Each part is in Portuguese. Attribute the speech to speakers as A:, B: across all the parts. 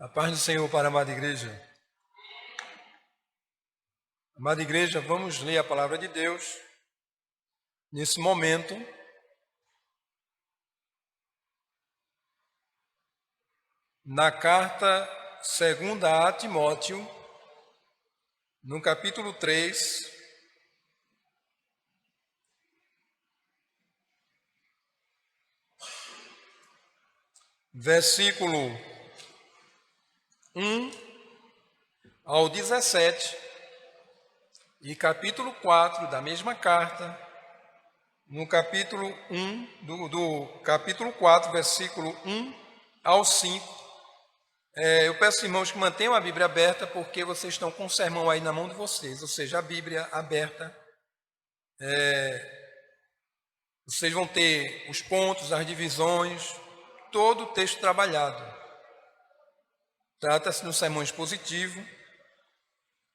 A: A paz do Senhor para a amada igreja. Amada igreja, vamos ler a palavra de Deus nesse momento. Na carta segunda a Timóteo, no capítulo 3, versículo 1 ao 17, e capítulo 4 da mesma carta, no capítulo 1, do capítulo 4, versículo 1 ao 5. Eu peço, irmãos, que mantenham a Bíblia aberta, porque vocês estão com o sermão aí na mão de vocês, ou seja, a Bíblia aberta. Vocês vão ter os pontos, as divisões, todo o texto trabalhado. Trata-se de um sermão expositivo,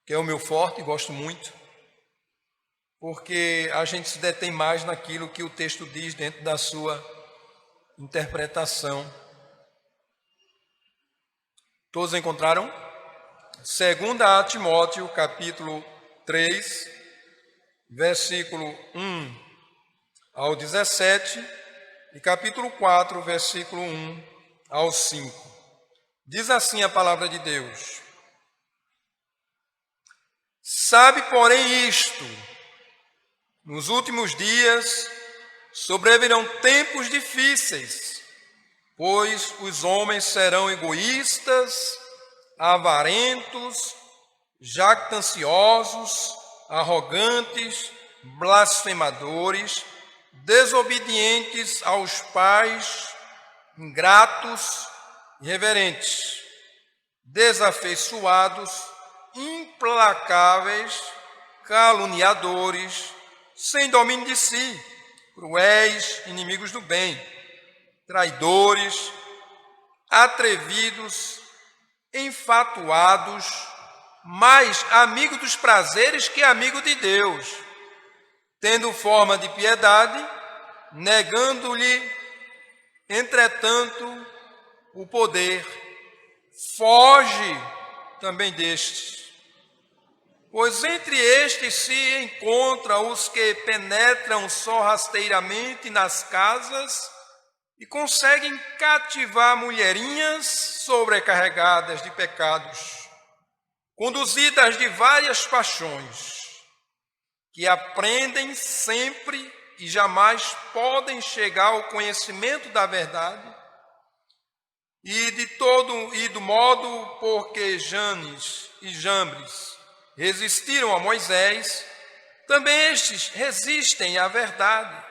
A: que é o meu forte, gosto muito, porque a gente se detém mais naquilo que o texto diz dentro da sua interpretação. Todos encontraram? Segunda a Timóteo, capítulo 3, versículo 1 ao 17, e capítulo 4, versículo 1 ao 5. Diz assim a palavra de Deus: Sabe, porém, isto: nos últimos dias sobrevirão tempos difíceis, pois os homens serão egoístas, avarentos, jactanciosos, arrogantes, blasfemadores, desobedientes aos pais, ingratos, irreverentes, desafeiçoados, implacáveis, caluniadores, sem domínio de si, cruéis, inimigos do bem, traidores, atrevidos, enfatuados, mais amigo dos prazeres que amigo de Deus, tendo forma de piedade, negando-lhe, entretanto, o poder. Foge também destes, pois entre estes se encontram os que penetram só rasteiramente nas casas e conseguem cativar mulherinhas sobrecarregadas de pecados, conduzidas de várias paixões, que aprendem sempre e jamais podem chegar ao conhecimento da verdade, e do modo porque Janes e Jambres resistiram a Moisés, também estes resistem à verdade.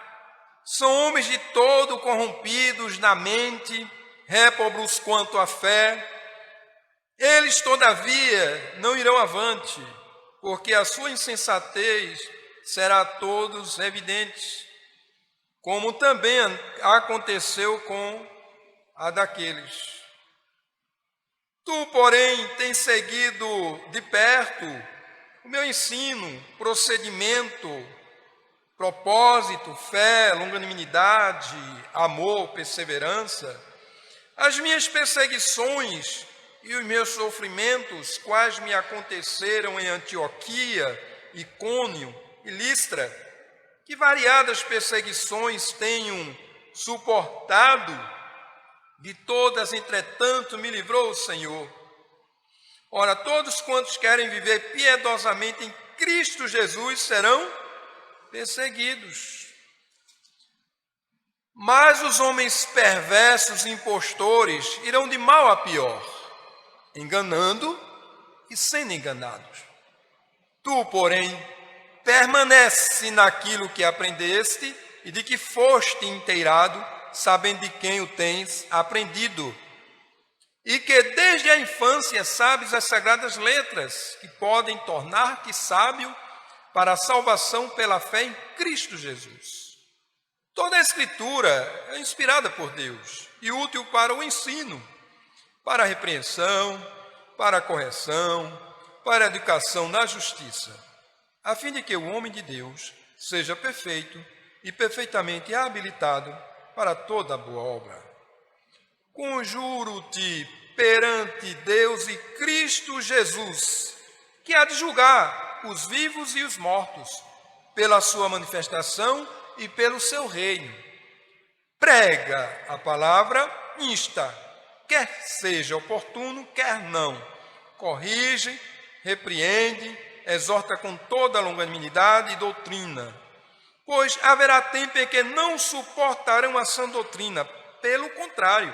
A: São homens de todo corrompidos na mente, réprobos quanto à fé. Eles, todavia, não irão avante, porque a sua insensatez será a todos evidente, como também aconteceu com a daqueles. Tu, porém, tens seguido de perto o meu ensino, procedimento, propósito, fé, longanimidade, amor, perseverança, as minhas perseguições e os meus sofrimentos, quais me aconteceram em Antioquia, Icônio e Listra, que variadas perseguições tenho suportado, de todas, entretanto, me livrou o Senhor. Ora, todos quantos querem viver piedosamente em Cristo Jesus serão perseguidos. Mas os homens perversos e impostores irão de mal a pior, enganando e sendo enganados. Tu, porém, permanece naquilo que aprendeste e de que foste inteirado, sabendo de quem o tens aprendido, e que desde a infância sabes as sagradas letras, que podem tornar-te sábio para a salvação pela fé em Cristo Jesus. Toda a Escritura é inspirada por Deus e útil para o ensino, para a repreensão, para a correção, para a educação na justiça, a fim de que o homem de Deus seja perfeito e perfeitamente habilitado para toda boa obra. Conjuro-te, perante Deus e Cristo Jesus, que há de julgar os vivos e os mortos, pela sua manifestação e pelo seu reino. Prega a palavra, insta, quer seja oportuno, quer não. Corrige, repreende, exorta com toda longanimidade e doutrina. Pois haverá tempo em que não suportarão a sã doutrina, pelo contrário,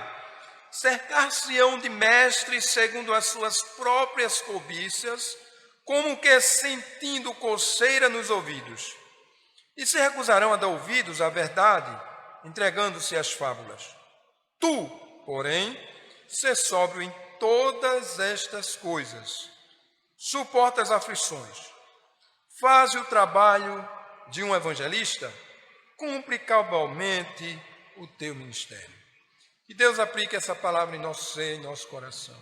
A: cercar-se-ão de mestres segundo as suas próprias cobiças, como que sentindo coceira nos ouvidos. E se recusarão a dar ouvidos à verdade, entregando-se às fábulas. Tu, porém, sê sóbrio em todas estas coisas. Suporta as aflições. Faz o trabalho de um evangelista, cumpre cabalmente o teu ministério. Que Deus aplique essa palavra em nosso ser, em nosso coração.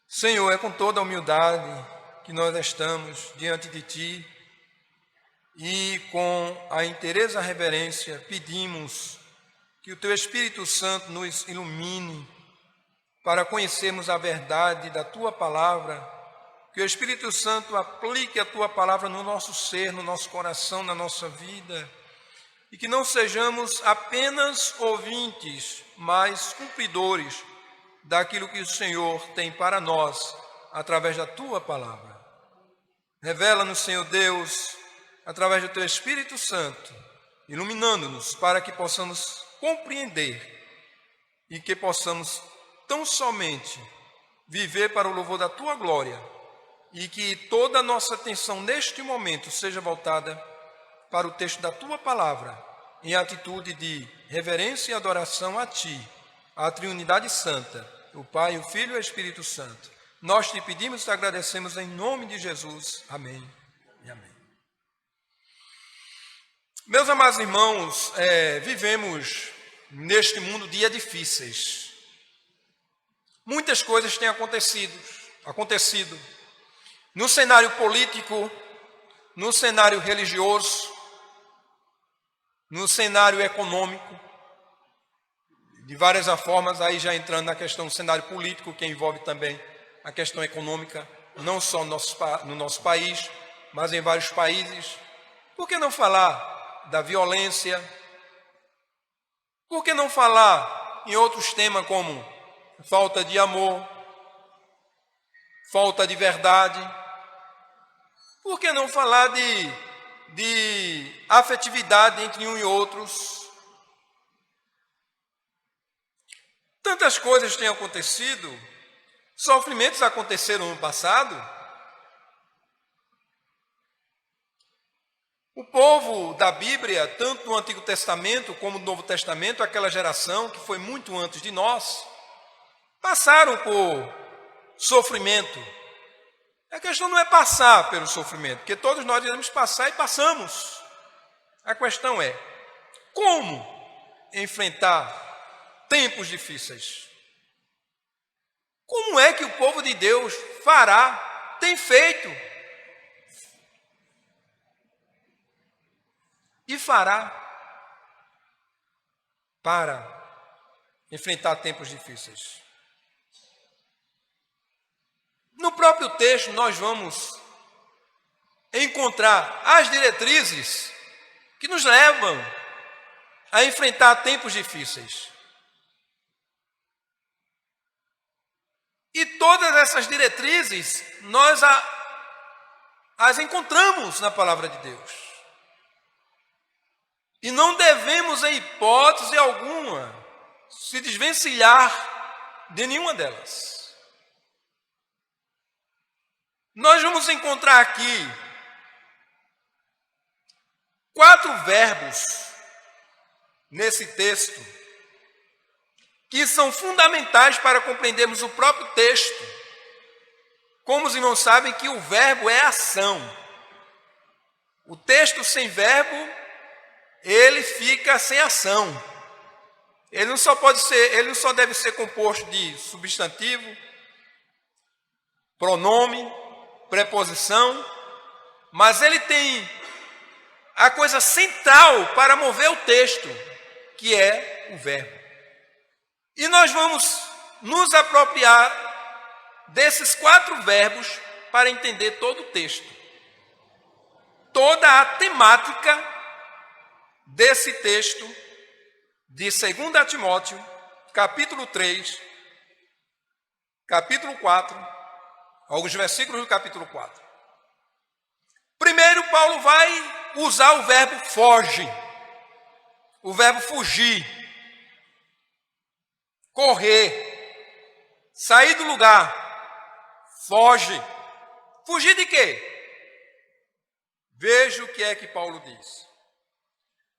A: Senhor, é com toda a humildade que nós estamos diante de Ti e com a inteira reverência pedimos que o Teu Espírito Santo nos ilumine para conhecermos a verdade da Tua palavra, que o Espírito Santo aplique a Tua palavra no nosso ser, no nosso coração, na nossa vida, e que não sejamos apenas ouvintes, mas cumpridores daquilo que o Senhor tem para nós, através da Tua palavra. Revela-nos, Senhor Deus, através do Teu Espírito Santo, iluminando-nos para que possamos compreender e que possamos tão somente viver para o louvor da Tua glória e que toda a nossa atenção neste momento seja voltada para o texto da Tua palavra, em atitude de reverência e adoração a Ti, a Trindade Santa, o Pai, o Filho e o Espírito Santo. Nós Te pedimos e Te agradecemos em nome de Jesus. Amém e amém. Meus amados irmãos, vivemos neste mundo dias difíceis. Muitas coisas têm acontecido. No cenário político, no cenário religioso, no cenário econômico, de várias formas, aí já entrando na questão do cenário político, que envolve também a questão econômica, não só no nosso país, mas em vários países. Por que não falar da violência? Por que não falar em outros temas como falta de amor, falta de verdade? Por que não falar de afetividade entre um e outros? Tantas coisas têm acontecido, sofrimentos aconteceram no passado. O povo da Bíblia, tanto no Antigo Testamento como no Novo Testamento, aquela geração que foi muito antes de nós, passaram por sofrimento. A questão não é passar pelo sofrimento, porque todos nós iremos passar e passamos. A questão é como enfrentar tempos difíceis. Como é que o povo de Deus fará, tem feito e fará para enfrentar tempos difíceis? No próprio texto nós vamos encontrar as diretrizes que nos levam a enfrentar tempos difíceis. E todas essas diretrizes nós as encontramos na palavra de Deus. E não devemos, em hipótese alguma, se desvencilhar de nenhuma delas. Nós vamos encontrar aqui 4 verbos nesse texto que são fundamentais para compreendermos o próprio texto. Como os irmãos sabem que o verbo é ação. O texto sem verbo, ele fica sem ação. Ele não só deve ser composto de substantivo, pronome, preposição, mas ele tem a coisa central para mover o texto, que é o verbo. E nós vamos nos apropriar desses 4 verbos para entender todo o texto. Toda a temática desse texto de 2 Timóteo, capítulo 3, capítulo 4, alguns versículos do capítulo 4. Primeiro, Paulo vai usar o verbo foge, o verbo fugir, correr, sair do lugar, foge. Fugir de quê? Veja o que é que Paulo diz.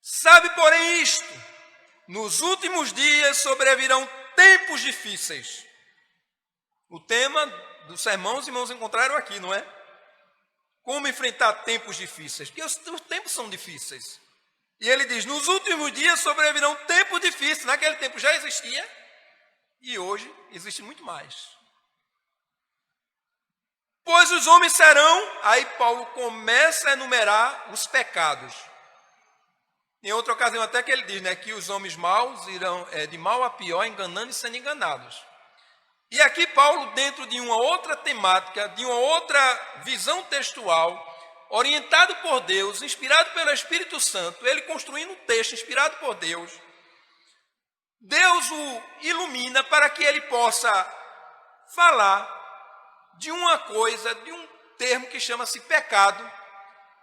A: Sabe, porém, isto, nos últimos dias sobrevirão tempos difíceis. O tema do sermão os irmãos encontraram aqui, não é? Como enfrentar tempos difíceis? Porque os tempos são difíceis. E ele diz, nos últimos dias sobrevirão tempos difíceis. Naquele tempo já existia e hoje existe muito mais. Pois os homens serão, aí Paulo começa a enumerar os pecados. Em outra ocasião até que ele diz, né, que os homens maus irão de mal a pior, enganando e sendo enganados. E aqui Paulo, dentro de uma outra temática, de uma outra visão textual, orientado por Deus, inspirado pelo Espírito Santo, ele construindo um texto inspirado por Deus, Deus o ilumina para que ele possa falar de uma coisa, de um termo que chama-se pecado,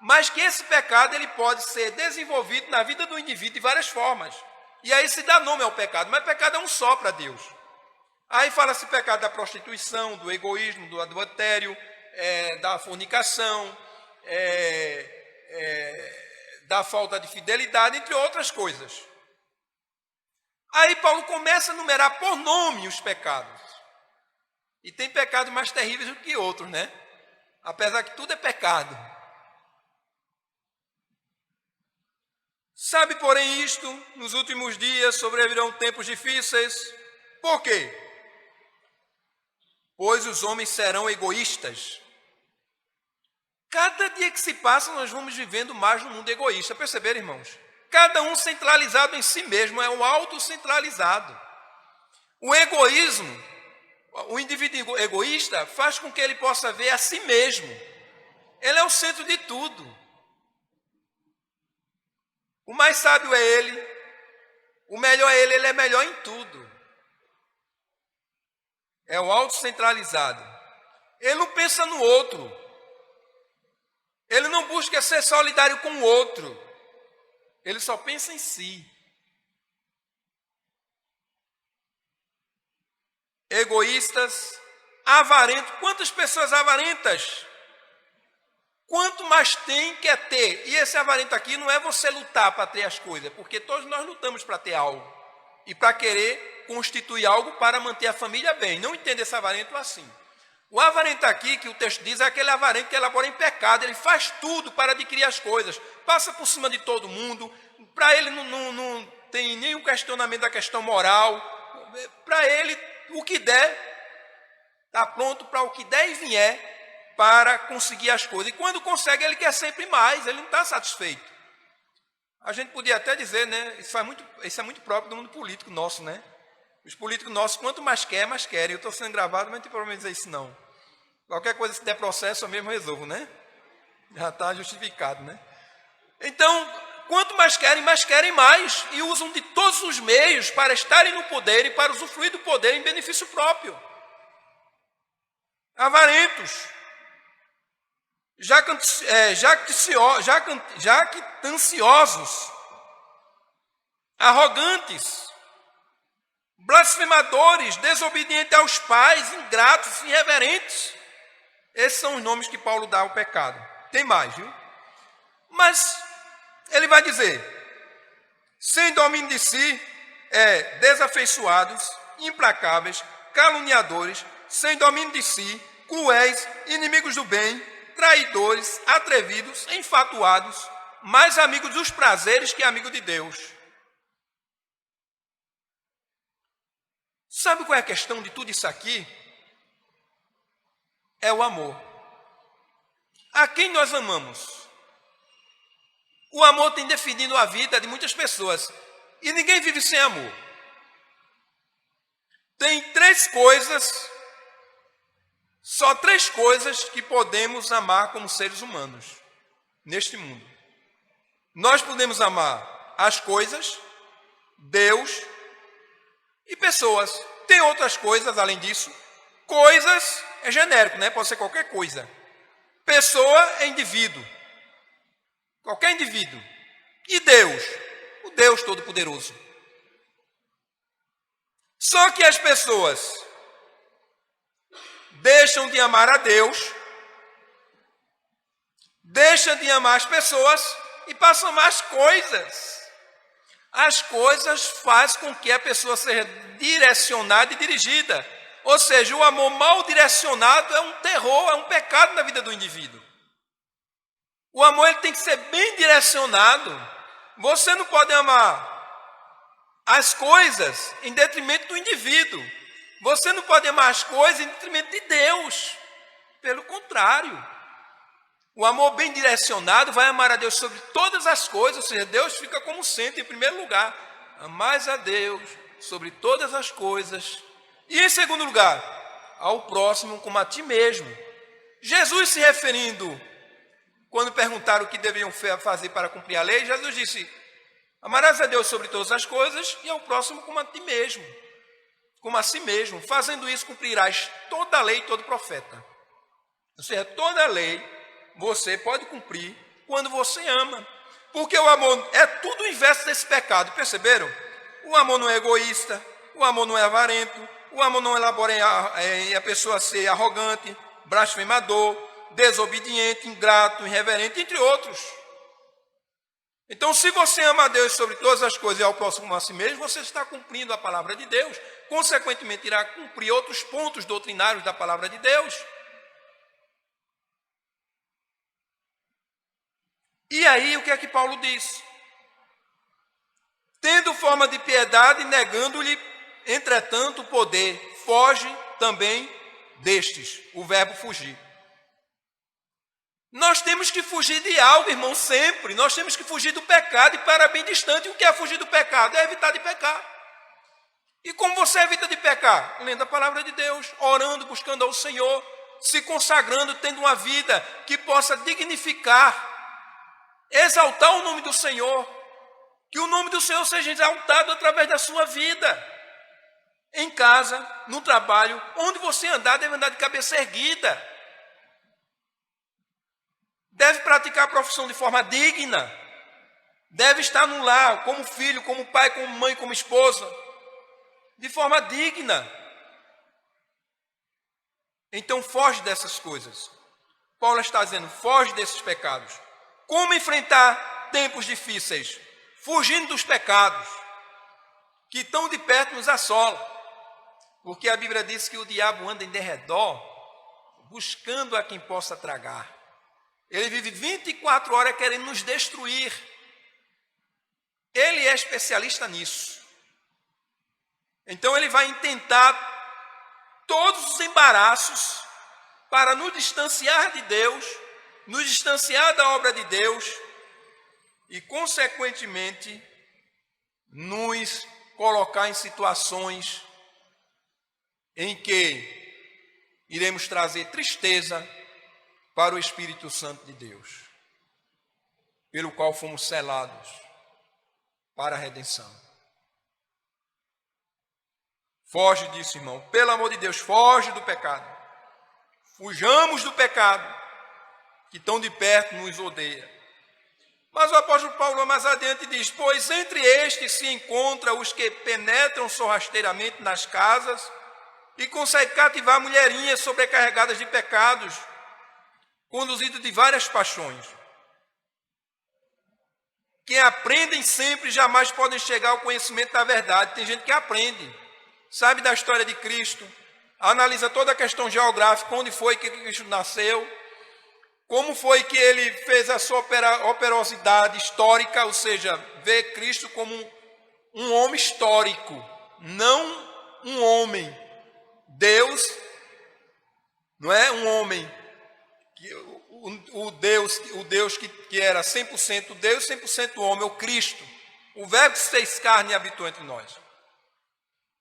A: mas que esse pecado ele pode ser desenvolvido na vida do indivíduo de várias formas. E aí se dá nome ao pecado, mas pecado é um só para Deus. Aí fala-se pecado da prostituição, do egoísmo, do adultério, da fornicação, da falta de fidelidade, entre outras coisas. Aí Paulo começa a numerar por nome os pecados. E tem pecados mais terríveis do que outros, né? Apesar que tudo é pecado. Sabe, porém, isto, nos últimos dias sobrevirão tempos difíceis. Por quê? Pois os homens serão egoístas. Cada dia que se passa, nós vamos vivendo mais no mundo egoísta. Perceberam, irmãos? Cada um centralizado em si mesmo, é um autocentralizado. O egoísmo, o indivíduo egoísta, faz com que ele possa ver a si mesmo. Ele é o centro de tudo. O mais sábio é ele, o melhor é ele é melhor em tudo. É o autocentralizado. Ele não pensa no outro. Ele não busca ser solidário com o outro. Ele só pensa em si. Egoístas, avarentos. Quantas pessoas avarentas? Quanto mais tem, quer ter. E esse avarento aqui não é você lutar para ter as coisas, porque todos nós lutamos para ter algo. E para querer constituir algo para manter a família bem. Não entenda esse avarento assim. O avarento aqui, que o texto diz, é aquele avarento que elabora em pecado. Ele faz tudo para adquirir as coisas. Passa por cima de todo mundo. Para ele não tem nenhum questionamento da questão moral. Para ele, o que der, está pronto para o que der e vier para conseguir as coisas. E quando consegue, ele quer sempre mais. Ele não está satisfeito. A gente podia até dizer, né? Isso é muito próprio do mundo político nosso, né? Os políticos nossos, quanto mais querem. Eu estou sendo gravado, mas não tem problema dizer isso, não. Qualquer coisa que der processo, eu mesmo resolvo, né? Já está justificado, né? Então, quanto mais querem mais. E usam de todos os meios para estarem no poder e para usufruir do poder em benefício próprio. Avarentos. Jactanciosos. Arrogantes. Blasfemadores, desobedientes aos pais, ingratos, irreverentes. Esses são os nomes que Paulo dá ao pecado. Tem mais, viu? Mas ele vai dizer, sem domínio de si, desafeiçoados, implacáveis, caluniadores, sem domínio de si, cruéis, inimigos do bem, traidores, atrevidos, enfatuados, mais amigos dos prazeres que amigos de Deus. Sabe qual é a questão de tudo isso aqui? É o amor. A quem nós amamos? O amor tem definido a vida de muitas pessoas. E ninguém vive sem amor. Tem três coisas, só três coisas que podemos amar como seres humanos neste mundo. Nós podemos amar as coisas, Deus e pessoas. Tem outras coisas além disso. Coisas é genérico, né? Pode ser qualquer coisa. Pessoa é indivíduo. Qualquer indivíduo. E Deus? O Deus Todo-Poderoso. Só que as pessoas deixam de amar a Deus, deixam de amar as pessoas e passam a amar as coisas. As coisas fazem com que a pessoa seja direcionada e dirigida. Ou seja, o amor mal direcionado é um terror, é um pecado na vida do indivíduo. O amor ele tem que ser bem direcionado. Você não pode amar as coisas em detrimento do indivíduo. Você não pode amar as coisas em detrimento de Deus. Pelo contrário. O amor bem direcionado vai amar a Deus sobre todas as coisas, ou seja, Deus fica como centro em primeiro lugar. Amais a Deus sobre todas as coisas. E em segundo lugar, ao próximo como a ti mesmo. Jesus se referindo, quando perguntaram o que deveriam fazer para cumprir a lei, Jesus disse, amarás a Deus sobre todas as coisas e ao próximo como a ti mesmo. Como a si mesmo. Fazendo isso, cumprirás toda a lei e todo profeta. Ou seja, toda a lei você pode cumprir quando você ama. Porque o amor é tudo o inverso desse pecado. Perceberam? O amor não é egoísta, o amor não é avarento, o amor não elabora em a pessoa ser arrogante, blasfemador, desobediente, ingrato, irreverente, entre outros. Então, se você ama a Deus sobre todas as coisas e ao próximo como a si mesmo, você está cumprindo a palavra de Deus. Consequentemente, irá cumprir outros pontos doutrinários da palavra de Deus. E aí, o que é que Paulo diz? Tendo forma de piedade, negando-lhe, entretanto, o poder, foge também destes, o verbo fugir. Nós temos que fugir de algo, irmão, sempre. Nós temos que fugir do pecado e para bem distante. O que é fugir do pecado? É evitar de pecar. E como você evita de pecar? Lendo a palavra de Deus, orando, buscando ao Senhor, se consagrando, tendo uma vida que possa dignificar, exaltar o nome do Senhor, que o nome do Senhor seja exaltado através da sua vida, em casa, no trabalho, onde você andar, deve andar de cabeça erguida, deve praticar a profissão de forma digna, deve estar no lar, como filho, como pai, como mãe, como esposa, de forma digna. Então foge dessas coisas. Paulo está dizendo, foge desses pecados. Como enfrentar tempos difíceis? Fugindo dos pecados, que tão de perto nos assolam. Porque a Bíblia diz que o diabo anda em derredor, buscando a quem possa tragar. Ele vive 24 horas querendo nos destruir. Ele é especialista nisso. Então ele vai intentar todos os embaraços para nos distanciar de Deus, nos distanciar da obra de Deus e, consequentemente, nos colocar em situações em que iremos trazer tristeza para o Espírito Santo de Deus, pelo qual fomos selados para a redenção. Foge disso, irmão. Pelo amor de Deus, foge do pecado. Fujamos do pecado, que tão de perto nos odeia. Mas o apóstolo Paulo mais adiante diz, pois entre estes se encontram os que penetram sorrateiramente nas casas e conseguem cativar mulherinhas sobrecarregadas de pecados, conduzidas de várias paixões. Que aprendem sempre jamais podem chegar ao conhecimento da verdade. Tem gente que aprende, sabe da história de Cristo, analisa toda a questão geográfica, onde foi que Cristo nasceu, como foi que ele fez a sua operosidade histórica, ou seja, vê Cristo como um homem histórico, não um homem. Deus não é um homem, o Deus que era 100% Deus, 100% homem, o Cristo, o verbo que se fez carne e habitou entre nós.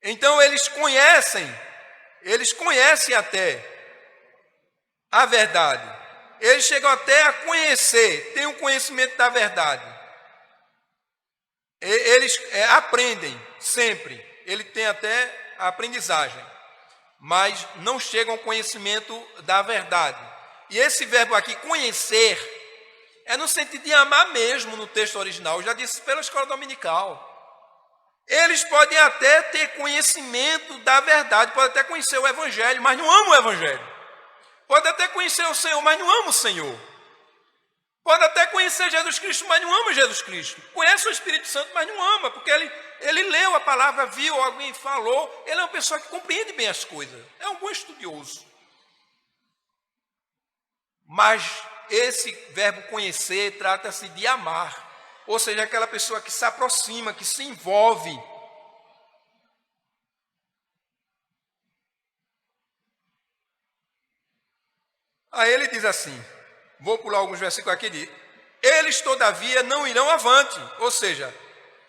A: Então eles conhecem até a verdade. Eles chegam até a conhecer, têm o conhecimento da verdade. Eles aprendem sempre, ele tem até a aprendizagem, mas não chegam ao conhecimento da verdade. E esse verbo aqui, conhecer, é no sentido de amar mesmo no texto original. Eu já disse pela escola dominical. Eles podem até ter conhecimento da verdade, podem até conhecer o Evangelho, mas não amam o Evangelho. Podem até conhecer o Senhor, mas não amam o Senhor. Pode até conhecer Jesus Cristo, mas não ama Jesus Cristo. Conhece o Espírito Santo, mas não ama, porque ele leu a palavra, viu, alguém falou. Ele é uma pessoa que compreende bem as coisas. É um bom estudioso. Mas esse verbo conhecer trata-se de amar. Ou seja, aquela pessoa que se aproxima, que se envolve. Aí ele diz assim, vou pular alguns versículos aqui, diz, eles todavia não irão avante. Ou seja,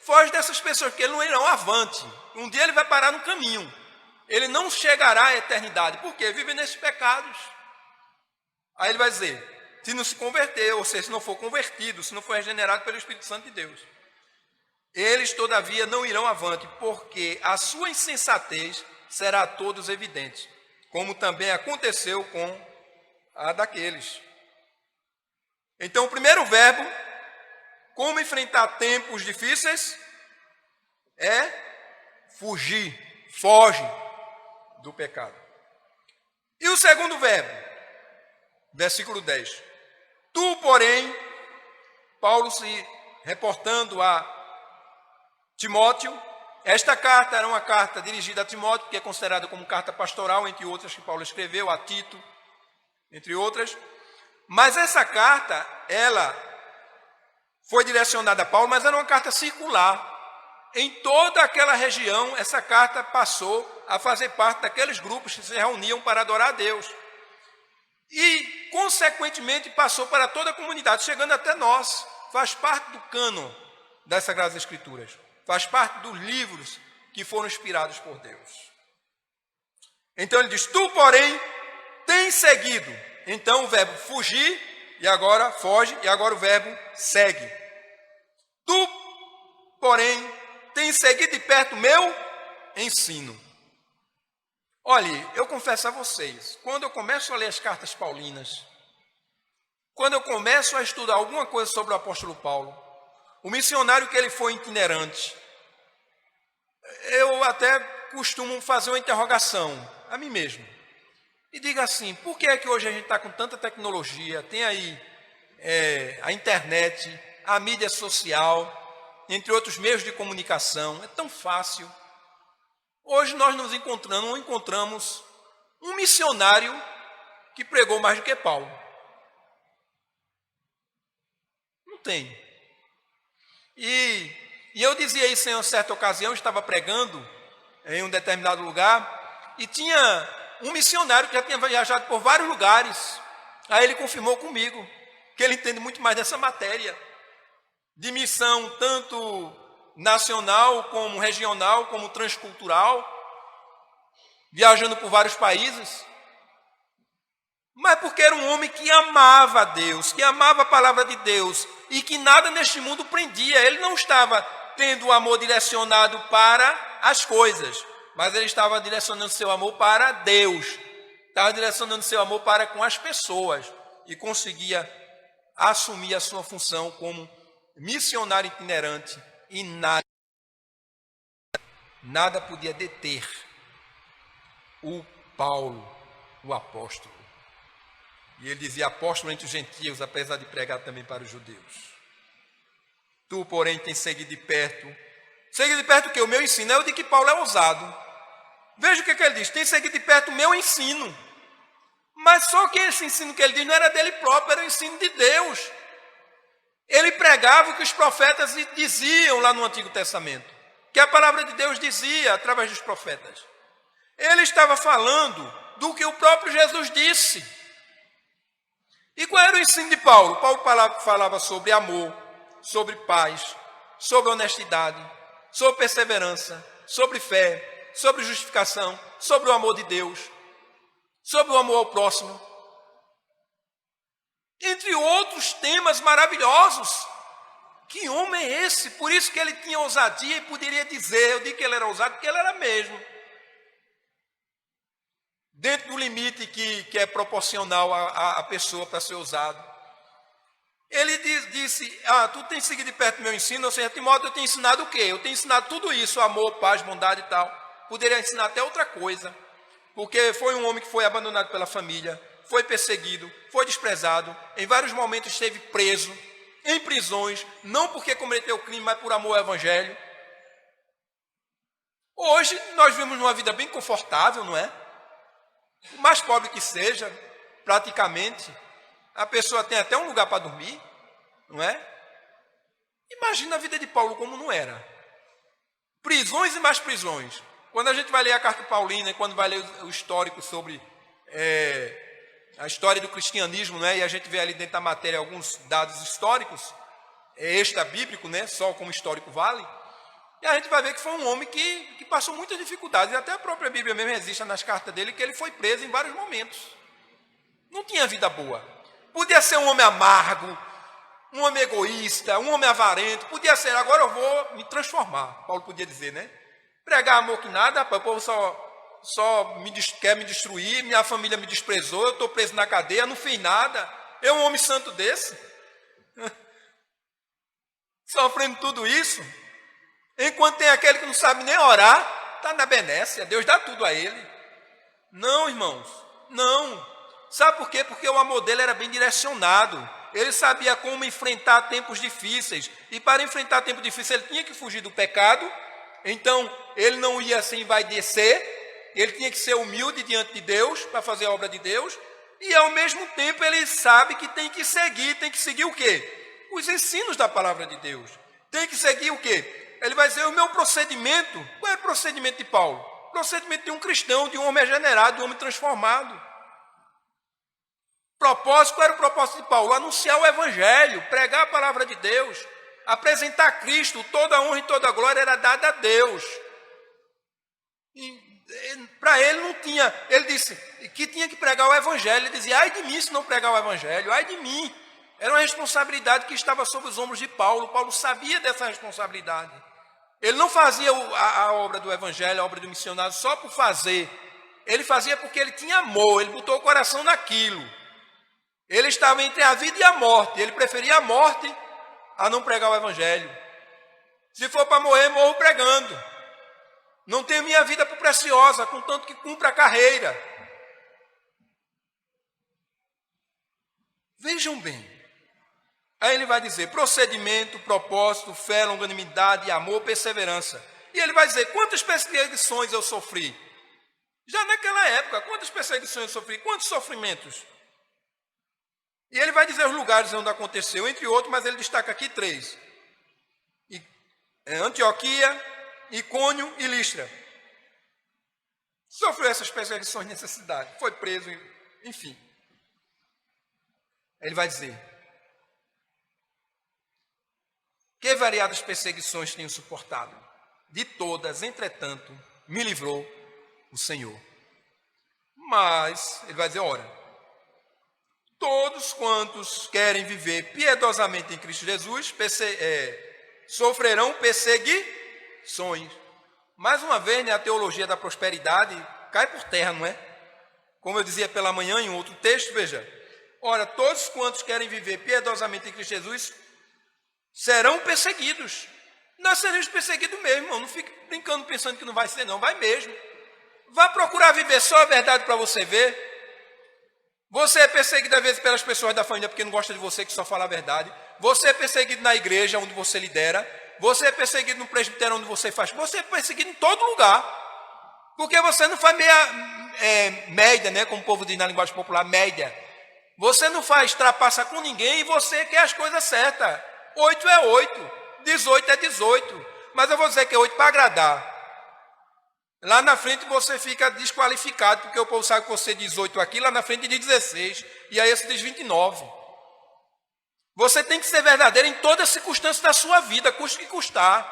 A: foge dessas pessoas que não irão avante. Um dia ele vai parar no caminho. Ele não chegará à eternidade. Por quê? Vive nesses pecados. Aí ele vai dizer, se não se converter, ou seja, se não for convertido, se não for regenerado pelo Espírito Santo de Deus. Eles, todavia, não irão avante, porque a sua insensatez será a todos evidente, como também aconteceu com a daqueles. Então, o primeiro verbo, como enfrentar tempos difíceis, é fugir, foge do pecado. E o segundo verbo, versículo 10. Tu, porém, Paulo se reportando a Timóteo, esta carta era uma carta dirigida a Timóteo, que é considerada como carta pastoral, entre outras que Paulo escreveu, a Tito, entre outras. Mas essa carta, ela foi direcionada a Paulo, mas era uma carta circular. Em toda aquela região, essa carta passou a fazer parte daqueles grupos que se reuniam para adorar a Deus. E, consequentemente, passou para toda a comunidade, chegando até nós. Faz parte do cânon das Sagradas Escrituras. Faz parte dos livros que foram inspirados por Deus. Então ele diz, tu, porém, tens seguido. Então o verbo fugir, e agora foge, e agora o verbo segue. Tu, porém, tens seguido de perto meu ensino. Olhe, eu confesso a vocês, quando eu começo a ler as cartas paulinas, quando eu começo a estudar alguma coisa sobre o apóstolo Paulo, o missionário que ele foi itinerante, eu até costumo fazer uma interrogação a mim mesmo. E diga assim, por que é que hoje a gente está com tanta tecnologia, tem aí a internet, a mídia social, entre outros meios de comunicação, é tão fácil. Hoje nós não encontramos um missionário que pregou mais do que Paulo. Não tem. E eu dizia isso em uma certa ocasião, estava pregando em um determinado lugar, e tinha um missionário que já tinha viajado por vários lugares. Aí ele confirmou comigo que ele entende muito mais dessa matéria, de missão tanto nacional, como regional, como transcultural, viajando por vários países. Mas porque era um homem que amava a Deus, que amava a palavra de Deus, e que nada neste mundo prendia. Ele não estava tendo o amor direcionado para as coisas, mas ele estava direcionando seu amor para Deus, estava direcionando seu amor para com as pessoas, e conseguia assumir a sua função como missionário itinerante, e nada podia deter o Paulo, o apóstolo. E ele dizia apóstolo entre os gentios, apesar de pregar também para os judeus. Tu, porém, tens seguido de perto. Seguido de perto o quê? O meu ensino. Eu digo que Paulo é ousado. Veja o que ele diz. Tem seguido de perto o meu ensino. Mas só que esse ensino que ele diz não era dele próprio, era o ensino de Deus. Ele pregava o que os profetas diziam lá no Antigo Testamento, que a palavra de Deus dizia através dos profetas. Ele estava falando do que o próprio Jesus disse. E qual era o ensino de Paulo? Paulo falava sobre amor, sobre paz, sobre honestidade, sobre perseverança, sobre fé, sobre justificação, sobre o amor de Deus, sobre o amor ao próximo. Entre outros temas maravilhosos. Que homem é esse? Por isso que ele tinha ousadia e poderia dizer, eu digo que ele era ousado porque ele era mesmo. Dentro do limite que é proporcional à pessoa para ser ousado. Ele disse, tu tens seguido de perto o meu ensino, ou seja, Timóteo, eu tenho ensinado o quê? Eu tenho ensinado tudo isso, amor, paz, bondade e tal. Poderia ensinar até outra coisa, porque foi um homem que foi abandonado pela família, foi perseguido, foi desprezado, em vários momentos esteve preso, em prisões, não porque cometeu crime, mas por amor ao evangelho. Hoje, nós vivemos numa vida bem confortável, não é? O mais pobre que seja, praticamente, a pessoa tem até um lugar para dormir, não é? Imagina a vida de Paulo como não era. Prisões e mais prisões. Quando a gente vai ler a carta paulina, quando vai ler o histórico sobre a história do cristianismo, né? E a gente vê ali dentro da matéria alguns dados históricos, extra-bíblico, né? Só como histórico vale. E a gente vai ver que foi um homem que passou muitas dificuldades. E até a própria Bíblia mesmo registra nas cartas dele que ele foi preso em vários momentos. Não tinha vida boa. Podia ser um homem amargo, um homem egoísta, um homem avarento. Podia ser, agora eu vou me transformar. Paulo podia dizer, né? Pregar amor que nada, rapaz, o povo quer me destruir, minha família me desprezou, eu estou preso na cadeia, não fiz nada. Eu, um homem santo desse, sofrendo tudo isso, enquanto tem aquele que não sabe nem orar, está na benécia, Deus dá tudo a ele. Não, irmãos, não. Sabe por quê? Porque o amor dele era bem direcionado. Ele sabia como enfrentar tempos difíceis. E para enfrentar tempos difíceis, ele tinha que fugir do pecado. Então, ele não ia se envaidecer. Ele tinha que ser humilde diante de Deus, para fazer a obra de Deus. E, ao mesmo tempo, ele sabe que tem que seguir o quê? Os ensinos da palavra de Deus. Tem que seguir o quê? Ele vai dizer, o meu procedimento, qual é o procedimento de Paulo? O procedimento de um cristão, de um homem regenerado, de um homem transformado. Propósito, qual era o propósito de Paulo? Anunciar o evangelho, pregar a palavra de Deus, apresentar Cristo, toda a honra e toda a glória era dada a Deus. Para ele não tinha, ele disse que tinha que pregar o evangelho, ele dizia, ai de mim se não pregar o evangelho, ai de mim. Era uma responsabilidade que estava sobre os ombros de Paulo, Paulo sabia dessa responsabilidade. Ele não fazia a obra do evangelho, a obra do missionário só por fazer, ele fazia porque ele tinha amor, ele botou o coração naquilo. Ele estava entre a vida e a morte. Ele preferia a morte a não pregar o evangelho. Se for para morrer, morro pregando. Não tenho minha vida por preciosa, contanto que cumpra a carreira. Vejam bem. Aí ele vai dizer procedimento, propósito, fé, longanimidade, amor, perseverança. E ele vai dizer quantas perseguições eu sofri. Já naquela época, quantas perseguições eu sofri, quantos sofrimentos. E ele vai dizer os lugares onde aconteceu, entre outros, mas ele destaca aqui 3. Antioquia, Icônio e Listra. Sofreu essas perseguições de necessidade, foi preso, enfim. Ele vai dizer, que variadas perseguições tenho suportado? De todas, entretanto, me livrou o Senhor. Mas, ele vai dizer, ora, todos quantos querem viver piedosamente em Cristo Jesus sofrerão perseguições. Mais uma vez, né, a teologia da prosperidade cai por terra, não é? Como eu dizia pela manhã em outro texto, veja. Ora, todos quantos querem viver piedosamente em Cristo Jesus serão perseguidos. Nós seremos perseguidos mesmo, irmão. Não fique brincando pensando que não vai ser, não. Vai mesmo. Vá procurar viver só a verdade para você ver. Você é perseguido às vezes pelas pessoas da família porque não gosta de você, que só fala a verdade. Você é perseguido na igreja onde você lidera. Você é perseguido no presbitério onde você faz. Você é perseguido em todo lugar. Porque você não faz média, né? Como o povo diz na linguagem popular, média. Você não faz trapaça com ninguém e você quer as coisas certas. 8 é 8, 18 é 18. Mas eu vou dizer que é 8 para agradar. Lá na frente você fica desqualificado, porque o povo sabe que você diz 18 aqui, lá na frente diz 16, e aí você diz 29. Você tem que ser verdadeiro em todas as circunstâncias da sua vida, custe o que custar.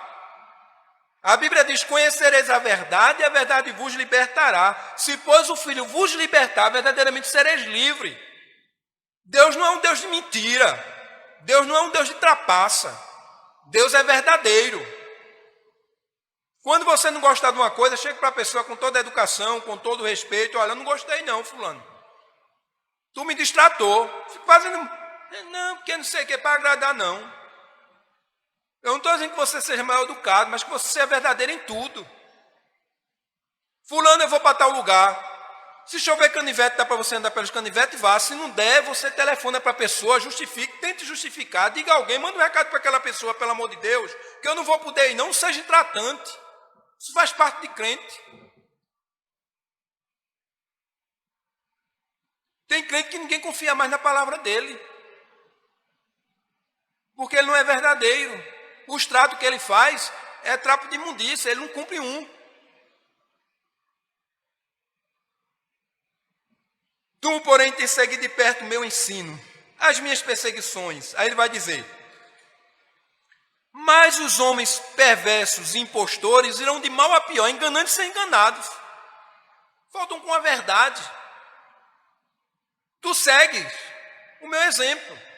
A: A Bíblia diz: conhecereis a verdade e a verdade vos libertará. Se, pois, o Filho vos libertar, verdadeiramente sereis livres. Deus não é um Deus de mentira. Deus não é um Deus de trapaça. Deus é verdadeiro. Quando você não gostar de uma coisa, chega para a pessoa com toda a educação, com todo o respeito: olha, eu não gostei não, fulano. Tu me distratou. Fico fazendo... Não, porque não sei o que, para agradar não. Eu não estou dizendo que você seja mal educado, mas que você seja verdadeiro em tudo. Fulano, eu vou para tal lugar. Se chover canivete, dá para você andar pelos canivetes, vá. Se não der, você telefona para a pessoa, justifique, tente justificar, diga a alguém, manda um recado para aquela pessoa, pelo amor de Deus, que eu não vou poder ir, não seja tratante. Isso faz parte de crente. Tem crente que ninguém confia mais na palavra dele. Porque ele não é verdadeiro. Os tratos que ele faz é trapo de imundícia, ele não cumpre um. Tu, porém, te segui de perto o meu ensino, as minhas perseguições. Aí ele vai dizer: mas os homens perversos e impostores irão de mal a pior, enganando e sendo enganados. Faltam com a verdade. Tu segues o meu exemplo.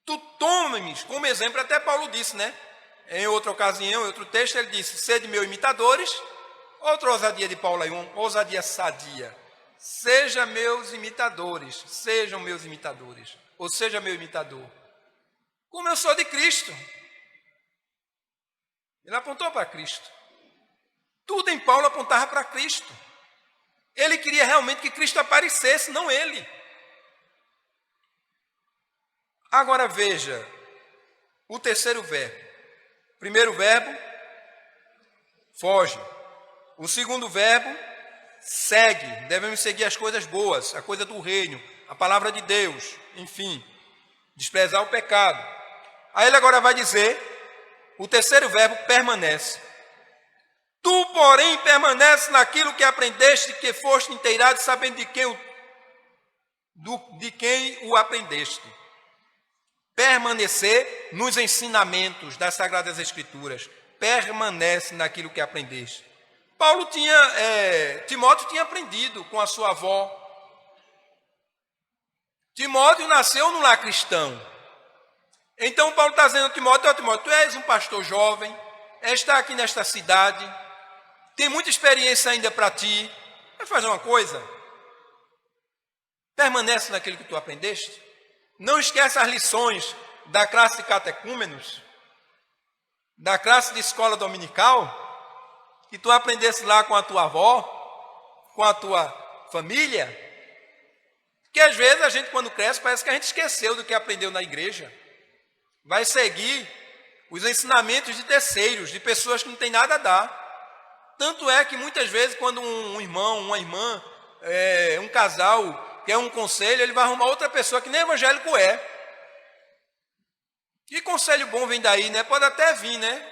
A: Tu toma-me como exemplo, até Paulo disse, né? Em outra ocasião, em outro texto, ele disse: sede meus imitadores. Outra ousadia de Paulo aí, uma ousadia sadia. Sejam meus imitadores, ou seja meu imitador. Como eu sou de Cristo. Ele apontou para Cristo. Tudo em Paulo apontava para Cristo. Ele queria realmente que Cristo aparecesse, não ele. Agora veja o terceiro verbo. Primeiro verbo, foge. O segundo verbo, segue. Devemos seguir as coisas boas, a coisa do reino, a palavra de Deus, enfim, desprezar o pecado. Aí ele agora vai dizer, o terceiro verbo, permanece. Tu, porém, permanece naquilo que aprendeste, que foste inteirado, sabendo de quem o aprendeste. Permanecer nos ensinamentos das Sagradas Escrituras. Permanece naquilo que aprendeste. Timóteo tinha aprendido com a sua avó. Timóteo nasceu num lar cristão. Então Paulo está dizendo a Timóteo: Timóteo, tu és um pastor jovem, está aqui nesta cidade, tem muita experiência ainda para ti. Vai fazer uma coisa. Permanece naquilo que tu aprendeste. Não esqueça as lições da classe de catecúmenos, da classe de escola dominical, que tu aprendesse lá com a tua avó, com a tua família. Porque às vezes a gente, quando cresce, parece que a gente esqueceu do que aprendeu na igreja. Vai seguir os ensinamentos de terceiros, de pessoas que não têm nada a dar. Tanto é que muitas vezes, quando um irmão, uma irmã, um casal quer um conselho, ele vai arrumar outra pessoa que nem evangélico é. Que conselho bom vem daí, né? Pode até vir, né?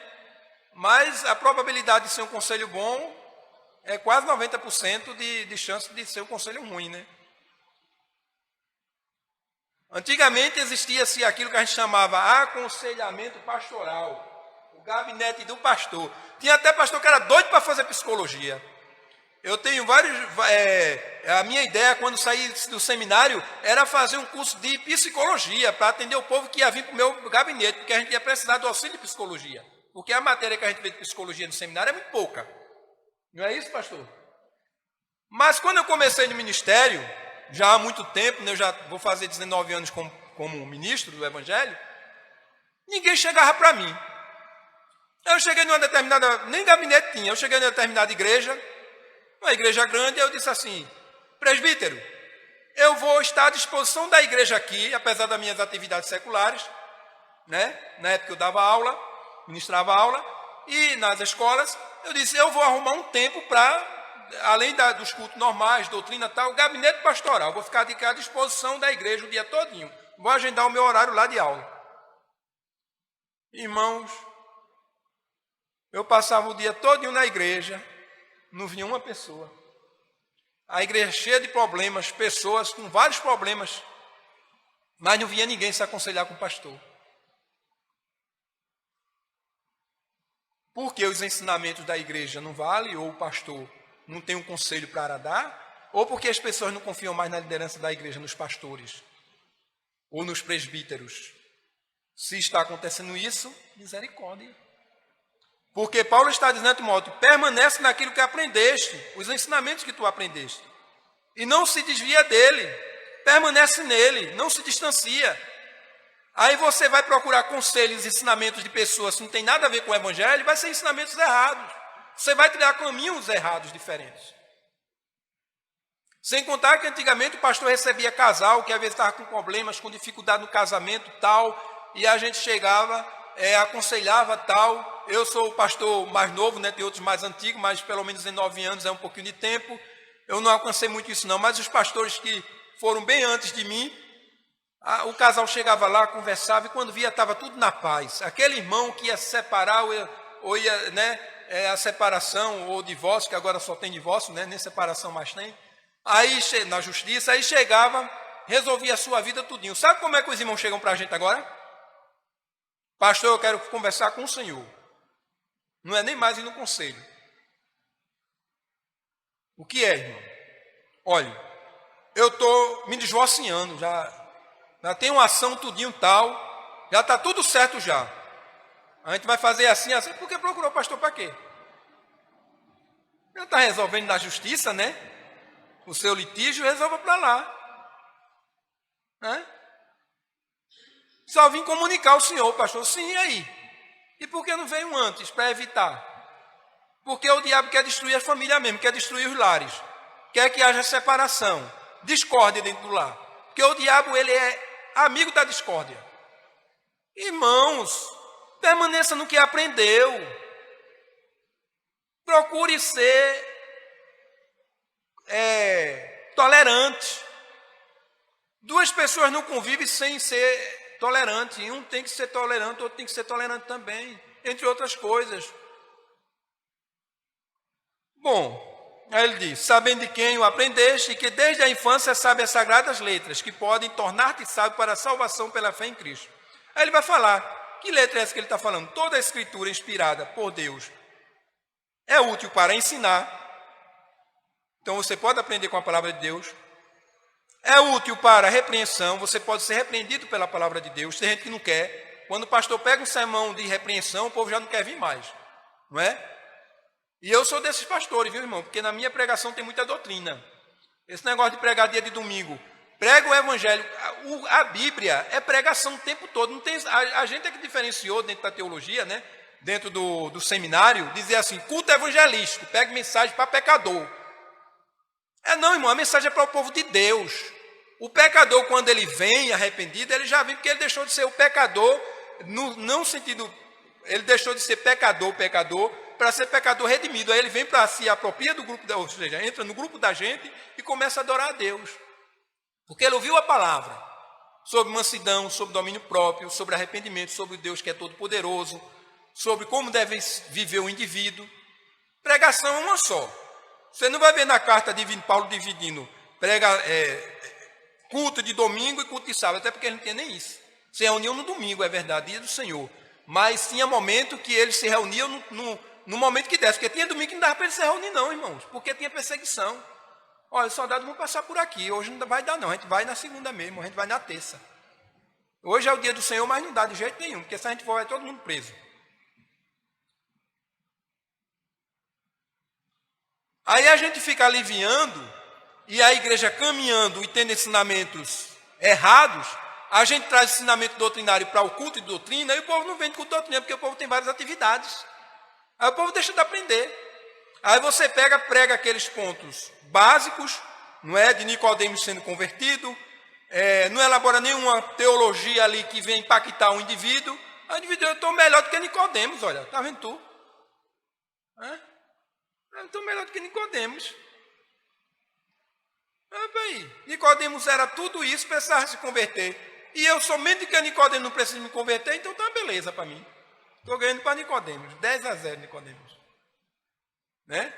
A: Mas a probabilidade de ser um conselho bom é quase 90% de chance de ser um conselho ruim, né? Antigamente existia-se aquilo que a gente chamava aconselhamento pastoral, o gabinete do pastor. Tinha até pastor que era doido para fazer psicologia. Eu tenho vários... a minha ideia, quando saí do seminário, era fazer um curso de psicologia para atender o povo que ia vir para o meu gabinete, porque a gente ia precisar do auxílio de psicologia. Porque a matéria que a gente vê de psicologia no seminário é muito pouca. Não é isso, pastor? Mas quando eu comecei no ministério, já há muito tempo, né, eu já vou fazer 19 anos como ministro do Evangelho, ninguém chegava para mim. Eu cheguei numa determinada... Nem gabinete tinha. Eu cheguei numa determinada igreja, uma igreja grande, eu disse assim: presbítero, eu vou estar à disposição da igreja aqui, apesar das minhas atividades seculares, né? Na época eu dava aula, ministrava aula, e nas escolas, eu disse: eu vou arrumar um tempo para, além dos cultos normais, doutrina e tal, gabinete pastoral, vou ficar aqui à disposição da igreja o dia todinho, vou agendar o meu horário lá de aula. Irmãos, eu passava o dia todinho na igreja, não vinha uma pessoa. A igreja cheia de problemas, pessoas com vários problemas, mas não vinha ninguém se aconselhar com o pastor. porque os ensinamentos da igreja não valem, ou o pastor não tem um conselho para dar, ou porque as pessoas não confiam mais na liderança da igreja, nos pastores, ou nos presbíteros. Se está acontecendo isso, misericórdia. Porque Paulo está dizendo a Timóteo, permanece naquilo que aprendeste, os ensinamentos que tu aprendeste. E não se desvia dele, permanece nele, não se distancia. Aí você vai procurar conselhos, ensinamentos de pessoas que não tem nada a ver com o evangelho, vai ser ensinamentos errados. Você vai criar caminhos errados, diferentes. Sem contar que antigamente o pastor recebia casal, que às vezes estava com problemas, com dificuldade no casamento tal, e a gente chegava, aconselhava tal. Eu sou o pastor mais novo, né? Tem outros mais antigos, mas pelo menos em 9 anos é um pouquinho de tempo. Eu não alcancei muito isso não, mas os pastores que foram bem antes de mim, o casal chegava lá, conversava, e quando via estava tudo na paz. Aquele irmão que ia se separar, ou ia, né, a separação ou o divórcio, que agora só tem divórcio, né, nem separação mais tem. Aí, na justiça, aí chegava, resolvia a sua vida tudinho. Sabe como é que os irmãos chegam para a gente agora? Pastor, eu quero conversar com o Senhor. Não é nem mais ir no conselho. O que é, irmão? Olha, eu estou me divorciando, já tem uma ação tudinho tal, já está tudo certo já. A gente vai fazer assim, assim, porque procurou o pastor para quê? Já está resolvendo na justiça, né? O seu litígio, resolva para lá. Né? Só vim comunicar ao senhor, pastor. Sim, e aí? E por que não veio antes, para evitar? Porque o diabo quer destruir a família mesmo, quer destruir os lares. Quer que haja separação, discórdia dentro do lar. Porque o diabo, ele é amigo da discórdia. Irmãos, permaneça no que aprendeu. Procure ser tolerante. Duas pessoas não convivem sem ser tolerante. Um tem que ser tolerante, outro tem que ser tolerante também, entre outras coisas. Bom, aí ele diz, sabendo de quem o aprendeste, e que desde a infância sabe as sagradas letras, que podem tornar-te sábio para a salvação pela fé em Cristo. Aí ele vai falar, que letra é essa que ele está falando? Toda a escritura inspirada por Deus é útil para ensinar. Então você pode aprender com a palavra de Deus. É útil para a repreensão, você pode ser repreendido pela palavra de Deus. Tem gente que não quer. Quando o pastor pega um sermão de repreensão, o povo já não quer vir mais. Não é? E eu sou desses pastores, viu, irmão? Porque na minha pregação tem muita doutrina. Esse negócio de pregar dia de domingo. Prega o evangelho. A Bíblia é pregação o tempo todo. Não tem, a gente é que diferenciou dentro da teologia, né? Dentro do seminário, dizer assim, culto evangelístico, pega mensagem para pecador. Não, irmão, a mensagem é para o povo de Deus. O pecador, quando ele vem arrependido, ele já vem porque ele deixou de ser o pecador, não sentido, ele deixou de ser pecador, para ser pecador redimido. Aí ele vem para se apropriar do grupo, ou seja, entra no grupo da gente e começa a adorar a Deus. Porque ele ouviu a palavra sobre mansidão, sobre domínio próprio, sobre arrependimento, sobre o Deus que é todo poderoso, sobre como deve viver o indivíduo. Pregação é uma só. Você não vai ver na carta de Paulo dividindo culto de domingo e culto de sábado, até porque ele não tinha nem isso. Se reuniam no domingo, é verdade, dia do Senhor. Mas tinha momento que eles se reuniam no momento que desse, porque tinha domingo que não dava para eles se reunir não, irmãos, porque tinha perseguição. Olha, os soldados vão passar por aqui, hoje não vai dar não, a gente vai na segunda mesmo, a gente vai na terça. Hoje é o dia do Senhor, mas não dá de jeito nenhum, porque se a gente for, vai todo mundo preso. Aí a gente fica aliviando, e a igreja caminhando e tendo ensinamentos errados, a gente traz ensinamento doutrinário para o culto de doutrina, e o povo não vem de culto de doutrina, porque o povo tem várias atividades. Aí o povo deixa de aprender. Aí você prega aqueles pontos básicos, não é, de Nicodemos sendo convertido, não elabora nenhuma teologia ali que venha impactar o indivíduo. O indivíduo, eu estou melhor do que Nicodemos, olha, está vendo tu? Eu estou melhor do que Nicodemos. Nicodemos era tudo isso, precisava se converter. E eu somente que Nicodemos não precisa me converter, então tá uma beleza para mim. Estou ganhando para Nicodemos, 10-0 Nicodemos. Né?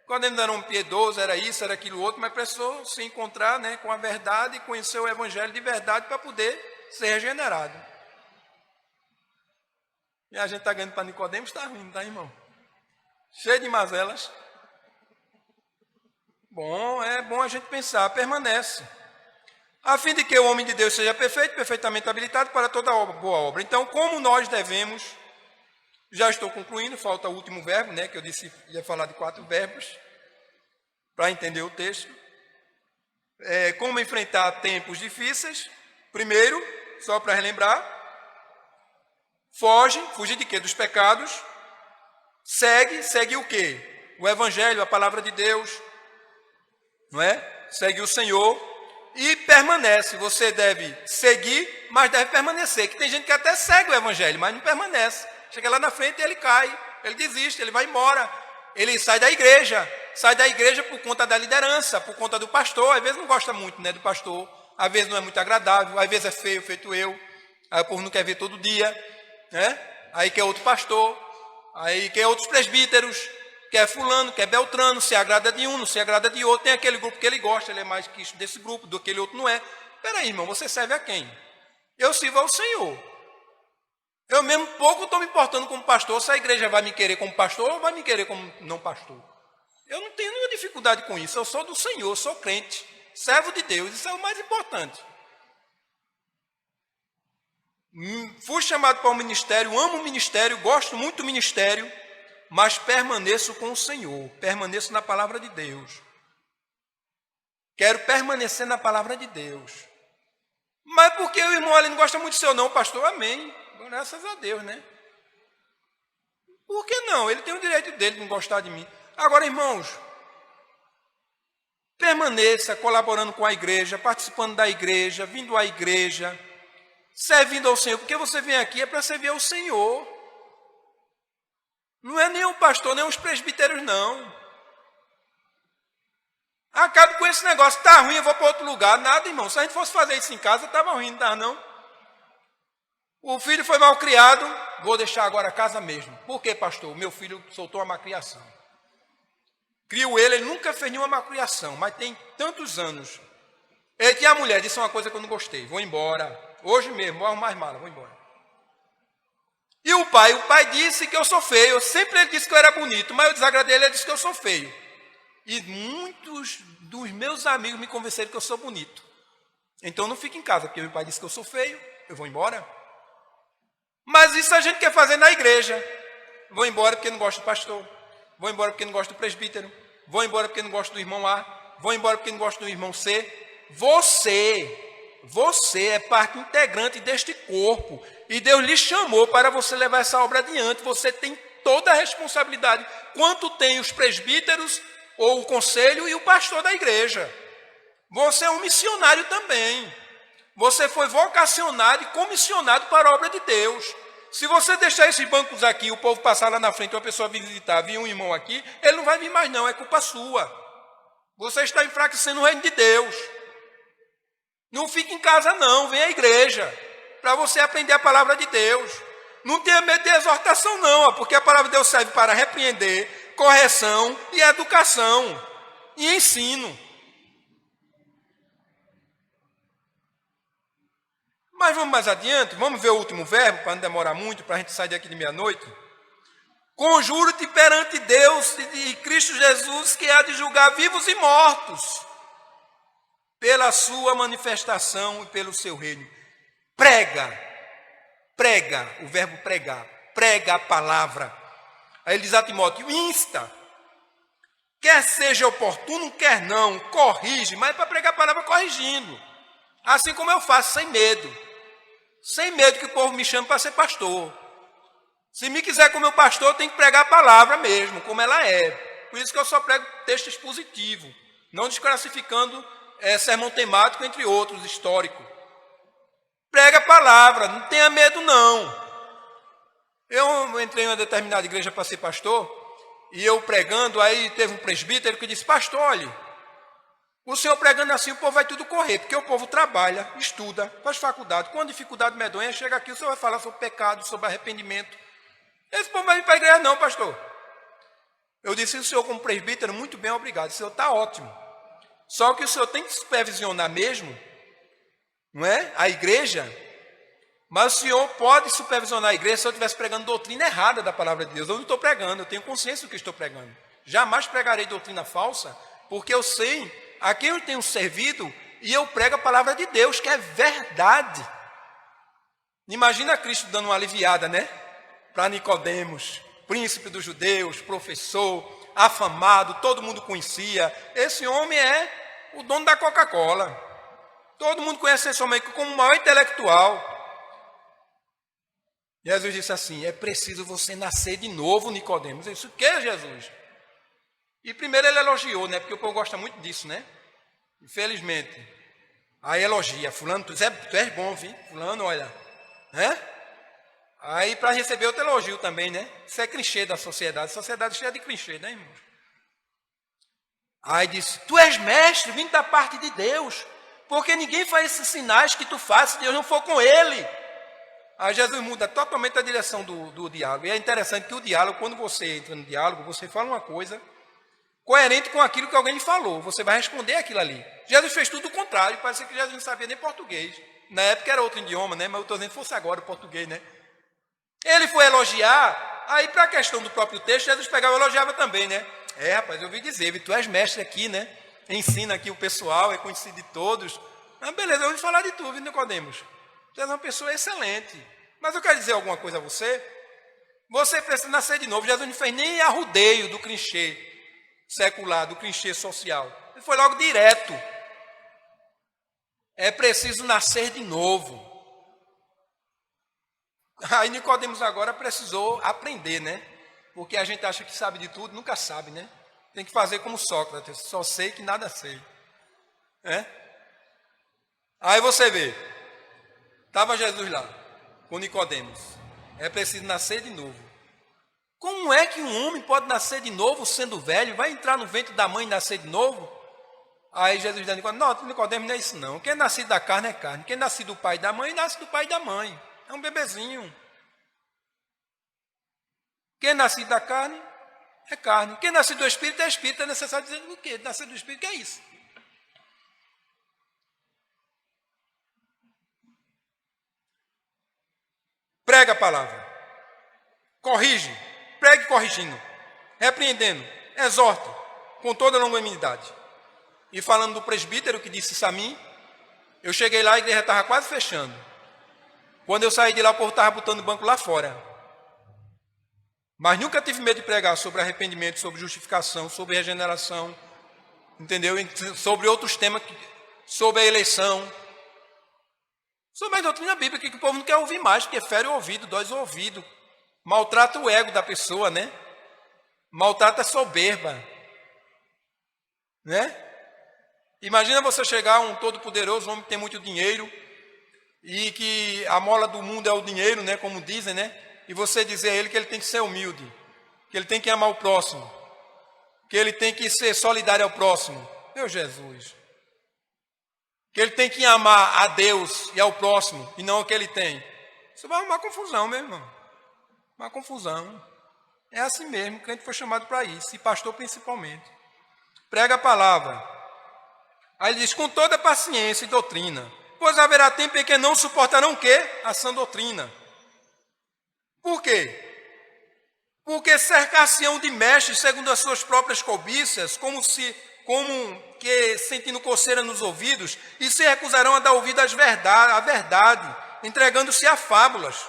A: Nicodemos era um piedoso, era isso, era aquilo outro, mas precisou se encontrar, né, com a verdade e conhecer o evangelho de verdade para poder ser regenerado. E a gente está ganhando para Nicodemos, está ruim, tá, irmão? cheio de mazelas. É bom a gente pensar, permanece. A fim de que o homem de Deus seja perfeito, perfeitamente habilitado para toda boa obra. Então, como nós devemos, já estou concluindo, falta o último verbo, né, que eu disse ia falar de 4 verbos, para entender o texto. Como enfrentar tempos difíceis. Primeiro, só para relembrar, fugir de quê? Dos pecados. Segue o quê? O Evangelho, a palavra de Deus, não é? Segue o Senhor. E permanece, você deve seguir, mas deve permanecer. Que tem gente que até segue o Evangelho, mas não permanece. Chega lá na frente e ele cai, ele desiste, ele vai embora. Ele sai da igreja por conta da liderança, por conta do pastor. Às vezes não gosta muito, né, do pastor, às vezes não é muito agradável, às vezes é feio, feito eu. Aí o povo não quer ver todo dia, né? Aí quer outro pastor, aí quer outros presbíteros, quer fulano, quer beltrano, se agrada de um, não se agrada de outro. Tem aquele grupo que ele gosta, ele é mais que isso desse grupo, do aquele outro não é. Peraí, irmão, você serve a quem? Eu sirvo ao Senhor. Eu mesmo pouco estou me importando como pastor, se a igreja vai me querer como pastor ou vai me querer como não pastor. Eu não tenho nenhuma dificuldade com isso, eu sou do Senhor, sou crente, servo de Deus, isso é o mais importante. Fui chamado para o ministério, amo o ministério, gosto muito do ministério, mas permaneço com o Senhor, permaneço na palavra de Deus. Quero permanecer na palavra de Deus. Mas porque o irmão ali não gosta muito do seu não, pastor? Amém. Graças a Deus, né? Por que não? Ele tem o direito dele de não gostar de mim. Agora, irmãos, permaneça colaborando com a igreja, participando da igreja, vindo à igreja, servindo ao Senhor, porque você vem aqui é para servir ao Senhor. Não é nem o pastor, nem os presbíteros, não. Acabo com esse negócio, está ruim, eu vou para outro lugar. Nada, irmão. Se a gente fosse fazer isso em casa, estava ruim, não estava não. O filho foi mal criado, vou deixar agora a casa mesmo. Por quê, pastor? O meu filho soltou uma malcriação. Crio ele nunca fez nenhuma malcriação, mas tem tantos anos. Ele tinha a mulher, disse uma coisa que eu não gostei, vou embora. Hoje mesmo, vou arrumar as malas, vou embora. E o pai disse que eu sou feio. Sempre ele disse que eu era bonito, mas eu desagradei ele, ele disse que eu sou feio. E muitos dos meus amigos me convenceram que eu sou bonito. Então não fique em casa, porque meu pai disse que eu sou feio, eu vou embora. Mas isso a gente quer fazer na igreja. Vou embora porque não gosto do pastor. Vou embora porque não gosto do presbítero. Vou embora porque não gosto do irmão A. Vou embora porque não gosto do irmão C. Você é parte integrante deste corpo. E Deus lhe chamou para você levar essa obra adiante. Você tem toda a responsabilidade. Quanto tem os presbíteros, ou o conselho e o pastor da igreja. Você é um missionário também. Você foi vocacionado e comissionado para a obra de Deus. Se você deixar esses bancos aqui, o povo passar lá na frente, uma pessoa visitar, vir um irmão aqui, ele não vai vir mais não, é culpa sua. Você está enfraquecendo o reino de Deus. Não fique em casa não, vem à igreja, para você aprender a palavra de Deus. Não tenha medo de exortação não, porque a palavra de Deus serve para repreender, correção e educação e ensino. Mas vamos mais adiante, vamos ver o último verbo, para não demorar muito, para a gente sair daqui de meia-noite. Conjuro-te perante Deus e Cristo Jesus, que há de julgar vivos e mortos, pela sua manifestação e pelo seu reino. Prega, o verbo pregar, prega a palavra. Aí ele diz a Timóteo, insta, quer seja oportuno, quer não, corrige, mas para pregar a palavra corrigindo. Assim como eu faço, sem medo. Sem medo que o povo me chame para ser pastor. Se me quiser como meu pastor, eu tenho que pregar a palavra mesmo, como ela é. Por isso que eu só prego texto expositivo, não desclassificando sermão temático, entre outros, histórico. Prega a palavra, não tenha medo não. Eu entrei em uma determinada igreja para ser pastor, e eu pregando, aí teve um presbítero que disse, pastor, olha, o senhor pregando assim, o povo vai tudo correr, porque o povo trabalha, estuda, faz faculdade, com uma dificuldade medonha, chega aqui, o senhor vai falar sobre pecado, sobre arrependimento. Esse povo vai vir para a igreja não, pastor. Eu disse, o senhor como presbítero, muito bem, obrigado, o senhor está ótimo. Só que o senhor tem que supervisionar mesmo, não é? A igreja, Mas o senhor pode supervisionar a igreja se eu estivesse pregando doutrina errada da palavra de Deus. Eu não estou pregando, eu tenho consciência do que estou pregando. Jamais pregarei doutrina falsa, porque eu sei a quem eu tenho servido e eu prego a palavra de Deus, que é verdade. Imagina Cristo dando uma aliviada, né? Para Nicodemos, príncipe dos judeus, professor, afamado, todo mundo conhecia. Esse homem é o dono da Coca-Cola. Todo mundo conhece esse homem como o maior intelectual. Jesus disse assim: é preciso você nascer de novo, Nicodemos. Isso o que, Jesus? E primeiro ele elogiou, né? Porque o povo gosta muito disso, né? Infelizmente. Aí elogia: fulano, tu és bom, viu? Fulano, olha. Né? Aí para receber outro elogio também, né? Isso é clichê da sociedade. A sociedade cheia de clichê, né, irmãos? Aí disse: tu és mestre, vindo da parte de Deus. Porque ninguém faz esses sinais que tu fazes se Deus não for com ele. Aí Jesus muda totalmente a direção do diálogo. E é interessante que o diálogo, quando você entra no diálogo, você fala uma coisa coerente com aquilo que alguém lhe falou. Você vai responder aquilo ali. Jesus fez tudo o contrário. Parece que Jesus não sabia nem português. Na época era outro idioma, né? Mas eu estou dizendo que fosse agora o português, né? Ele foi elogiar. Aí para a questão do próprio texto, Jesus pegava e elogiava também, né? É, rapaz, eu ouvi dizer, tu és mestre aqui, né? Ensina aqui o pessoal, é conhecido de todos. Ah, beleza, eu ouvi falar de tu, viu, Nicodemos? Você é uma pessoa excelente. Mas eu quero dizer alguma coisa a você. Você precisa nascer de novo. Jesus não fez nem arrudeio do clichê secular, do clichê social. Ele foi logo direto. É preciso nascer de novo. Aí Nicodemos agora precisou aprender, né? Porque a gente acha que sabe de tudo, nunca sabe, né? Tem que fazer como Sócrates. Só sei que nada sei. É? Aí você vê. Estava Jesus lá, com Nicodemos. É preciso nascer de novo. Como é que um homem pode nascer de novo sendo velho? Vai entrar no ventre da mãe e nascer de novo? Aí Jesus diz a Nicodemos: não, Nicodemos não é isso não. Quem é nascido da carne é carne. Quem é nascido do pai e da mãe, nasce do pai e da mãe. É um bebezinho. Quem é nascido da carne é carne. Quem é nascido do Espírito é Espírito. É necessário dizer o quê? Nascer do Espírito, que é isso? Prega a palavra. Corrige. Pregue corrigindo. Repreendendo. Exorta. Com toda a longanimidade. E falando do presbítero que disse isso a mim, eu cheguei lá, a igreja estava quase fechando. Quando eu saí de lá, o povo estava botando o banco lá fora. Mas nunca tive medo de pregar sobre arrependimento, sobre justificação, sobre regeneração, entendeu? Sobre outros temas, sobre a eleição, sobre a doutrina bíblica, que o povo não quer ouvir mais, porque fere o ouvido, dói o ouvido, maltrata o ego da pessoa, né? Maltrata a soberba, né? Imagina você chegar a um todo-poderoso, um homem que tem muito dinheiro, e que a mola do mundo é o dinheiro, né? Como dizem, né? E você dizer a ele que ele tem que ser humilde, que ele tem que amar o próximo, que ele tem que ser solidário ao próximo. Meu Jesus! Que ele tem que amar a Deus e ao próximo, e não o que ele tem. Isso vai arrumar confusão, meu irmão. Uma confusão. É assim mesmo, o crente foi chamado para isso, e pastor principalmente. Prega a palavra. Aí ele diz: com toda paciência e doutrina, pois haverá tempo em que não suportarão o quê? A sã doutrina. Por quê? Porque cercar-se-ão de mestres segundo as suas próprias cobiças, como que sentindo coceira nos ouvidos, e se recusarão a dar ouvido à verdade, entregando-se a fábulas.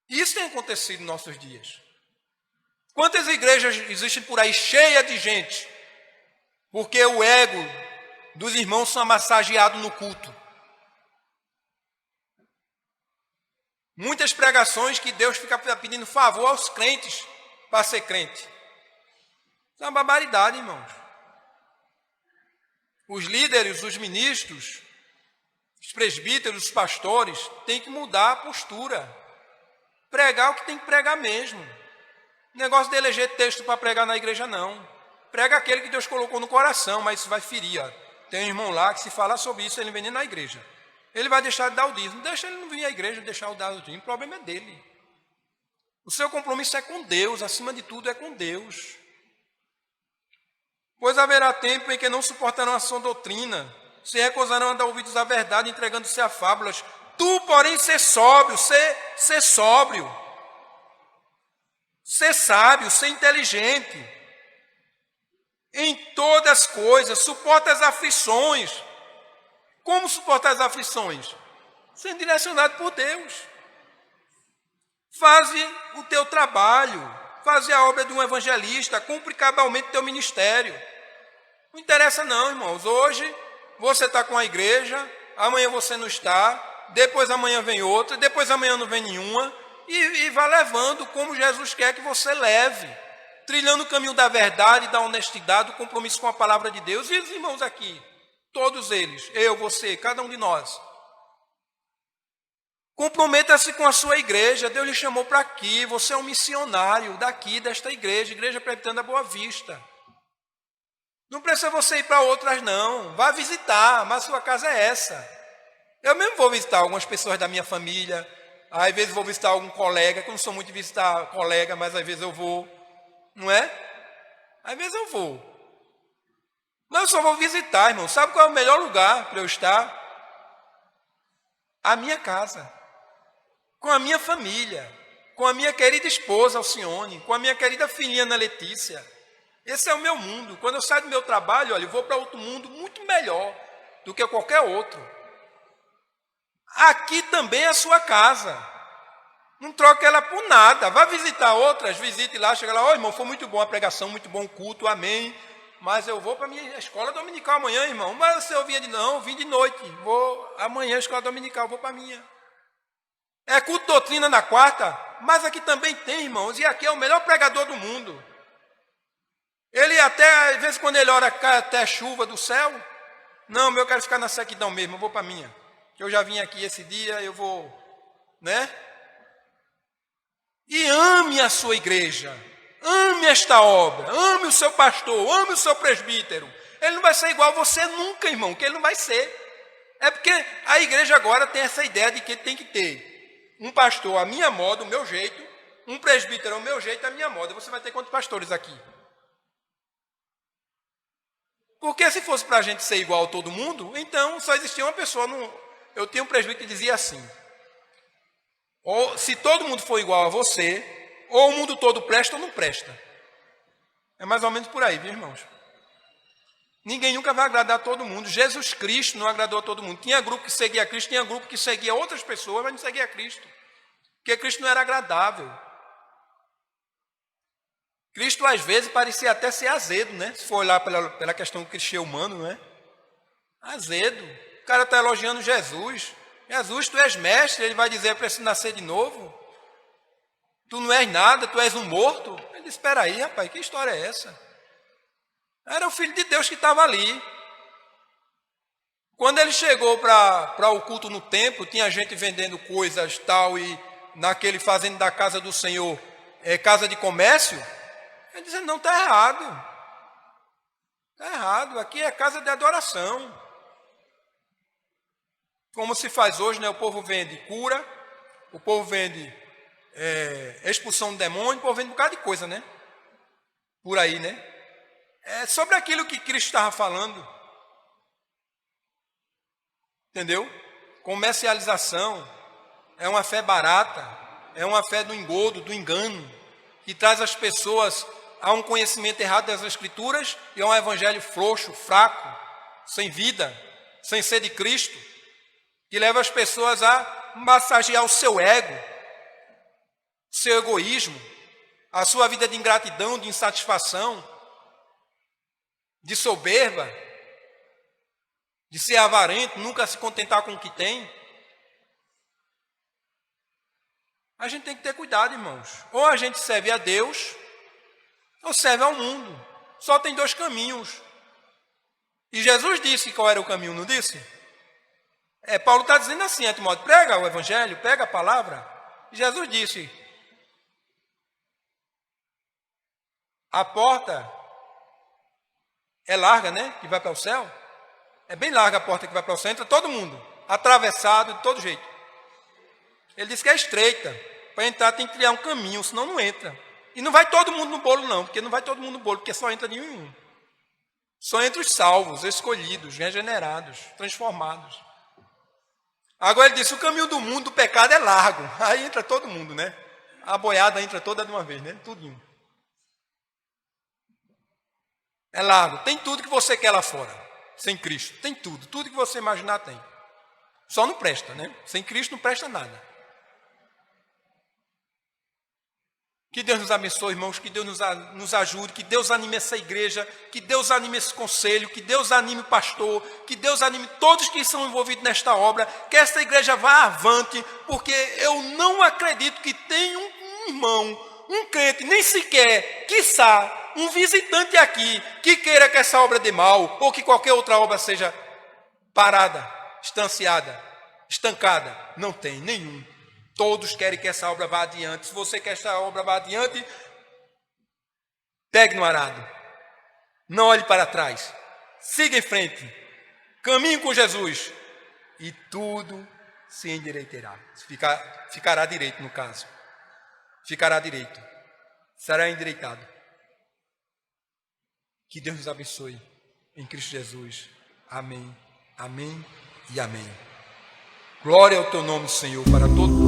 A: Isso tem acontecido em nossos dias. Quantas igrejas existem por aí cheias de gente, porque o ego dos irmãos são massageados no culto. Muitas pregações que Deus fica pedindo favor aos crentes para ser crente. Isso é uma barbaridade, irmãos. Os líderes, os ministros, os presbíteros, os pastores têm que mudar a postura. Pregar o que tem que pregar mesmo. Negócio de eleger texto para pregar na igreja, não. Prega aquele que Deus colocou no coração, mas isso vai ferir. Ó. Tem um irmão lá que se falar sobre isso, ele vem nem na igreja. Ele vai deixar de dar o dízimo. Deixa ele não vir à igreja, deixar o dar o dízimo. O problema é dele. O seu compromisso é com Deus, acima de tudo é com Deus. Pois haverá tempo em que não suportarão a sã doutrina, se recusarão a dar ouvidos à verdade, entregando-se a fábulas. Tu, porém, ser sóbrio, ser sóbrio, ser sábio, ser inteligente. Em todas as coisas, suporta as aflições. Como suportar as aflições? Sendo direcionado por Deus. Faze o teu trabalho, faze a obra de um evangelista, cumpre cabalmente o teu ministério. Não interessa não, irmãos. Hoje você está com a igreja, amanhã você não está, depois amanhã vem outra, depois amanhã não vem nenhuma, e vai levando como Jesus quer que você leve, trilhando o caminho da verdade, da honestidade, do compromisso com a palavra de Deus. E os irmãos aqui, todos eles, eu, você, cada um de nós, comprometa-se com a sua igreja. Deus lhe chamou para aqui, você é um missionário daqui, desta igreja, Igreja Presbiteriana da Boa Vista. Não precisa você ir para outras não, vá visitar, mas sua casa é essa. Eu mesmo vou visitar algumas pessoas da minha família, às vezes vou visitar algum colega, que eu não sou muito de visitar colega, mas às vezes eu vou, não é? Às vezes eu vou. Mas eu só vou visitar, irmão. Sabe qual é o melhor lugar para eu estar? A minha casa. Com a minha família. Com a minha querida esposa, Alcione. Com a minha querida filhinha, Ana Letícia. Esse é o meu mundo. Quando eu saio do meu trabalho, olha, eu vou para outro mundo muito melhor do que qualquer outro. Aqui também é a sua casa. Não troque ela por nada. Vá visitar outras, visite lá, chega lá, irmão, foi muito bom a pregação, muito bom o culto, amém. Mas eu vou para a minha escola dominical amanhã, irmão. Mas você ouvia não, vim de noite. Vou amanhã, escola dominical, vou para a minha. É culto doutrina na quarta, mas aqui também tem, irmãos, e aqui é o melhor pregador do mundo. Ele até, às vezes, quando ele ora, cai até chuva do céu. Não, eu quero ficar na sequidão mesmo, eu vou para a minha. Eu já vim aqui esse dia, eu vou, né? E ame a sua igreja, ame esta obra, ame o seu pastor, ame o seu presbítero. Ele não vai ser igual a você nunca, irmão, que ele não vai ser. É porque a igreja agora tem essa ideia de que tem que ter um pastor à minha moda, o meu jeito, um presbítero ao meu jeito, a minha moda. Você vai ter quantos pastores aqui? Porque se fosse para a gente ser igual a todo mundo, então só existia uma pessoa. Eu tinha um presbítero que dizia assim, ou se todo mundo for igual a você, ou o mundo todo presta ou não presta. É mais ou menos por aí, viu, irmãos? Ninguém nunca vai agradar a todo mundo. Jesus Cristo não agradou a todo mundo. Tinha grupo que seguia Cristo, tinha grupo que seguia outras pessoas, mas não seguia Cristo. Porque Cristo não era agradável. Cristo, às vezes, parecia até ser azedo, né? Se for olhar pela questão do clichê humano, né? Azedo. O cara está elogiando Jesus. Jesus, tu és mestre, ele vai dizer, eu preciso nascer de novo. Tu não és nada, tu és um morto. Ele disse, espera aí, rapaz, que história é essa? Era o Filho de Deus que estava ali. Quando ele chegou para o culto no templo, tinha gente vendendo coisas tal, e naquele fazendo da casa do Senhor, casa de comércio. Ele disse, não, está errado. Está errado, aqui é casa de adoração. Como se faz hoje, né? O povo vende cura, o povo vende expulsão do demônio, o povo vende um bocado de coisa, né? Por aí, né? É sobre aquilo que Cristo estava falando. Entendeu? Comercialização é uma fé barata, é uma fé do engodo, do engano, que traz as pessoas a um conhecimento errado das Escrituras e a um evangelho frouxo, fraco, sem vida, sem ser de Cristo, que leva as pessoas a massagear o seu ego, o seu egoísmo, a sua vida de ingratidão, de insatisfação, de soberba, de ser avarento, nunca se contentar com o que tem. A gente tem que ter cuidado, irmãos. Ou a gente serve a Deus, ou serve ao mundo. Só tem dois caminhos. E Jesus disse qual era o caminho, não disse? Paulo está dizendo assim, Timóteo, prega o evangelho, prega a palavra. E Jesus disse, a porta é larga, né? Que vai para o céu. É bem larga a porta que vai para o céu, entra todo mundo, atravessado de todo jeito. Ele disse que é estreita. Para entrar tem que criar um caminho, senão não entra. E não vai todo mundo no bolo não, porque não vai todo mundo no bolo, porque só entra nenhum. Só entra os salvos, escolhidos, regenerados, transformados. Agora ele disse, o caminho do mundo, do pecado é largo. Aí entra todo mundo, né? A boiada entra toda de uma vez, né? Tudinho. É largo. Tem tudo que você quer lá fora. Sem Cristo. Tem tudo. Tudo que você imaginar tem. Só não presta, né? Sem Cristo não presta nada. Que Deus nos abençoe, irmãos, que Deus nos ajude, que Deus anime essa igreja, que Deus anime esse conselho, que Deus anime o pastor, que Deus anime todos que são envolvidos nesta obra, que esta igreja vá avante, porque eu não acredito que tenha um irmão, um crente, nem sequer, quiçá, um visitante aqui, que queira que essa obra dê mal, ou que qualquer outra obra seja parada, estanciada, estancada. Não tem nenhum. Todos querem que essa obra vá adiante. Se você quer que essa obra vá adiante, pegue no arado. Não olhe para trás. Siga em frente. Caminhe com Jesus. E tudo se endireitará. Ficará direito, no caso. Ficará direito. Será endireitado. Que Deus nos abençoe. Em Cristo Jesus. Amém. Amém e amém. Glória ao teu nome, Senhor, para todo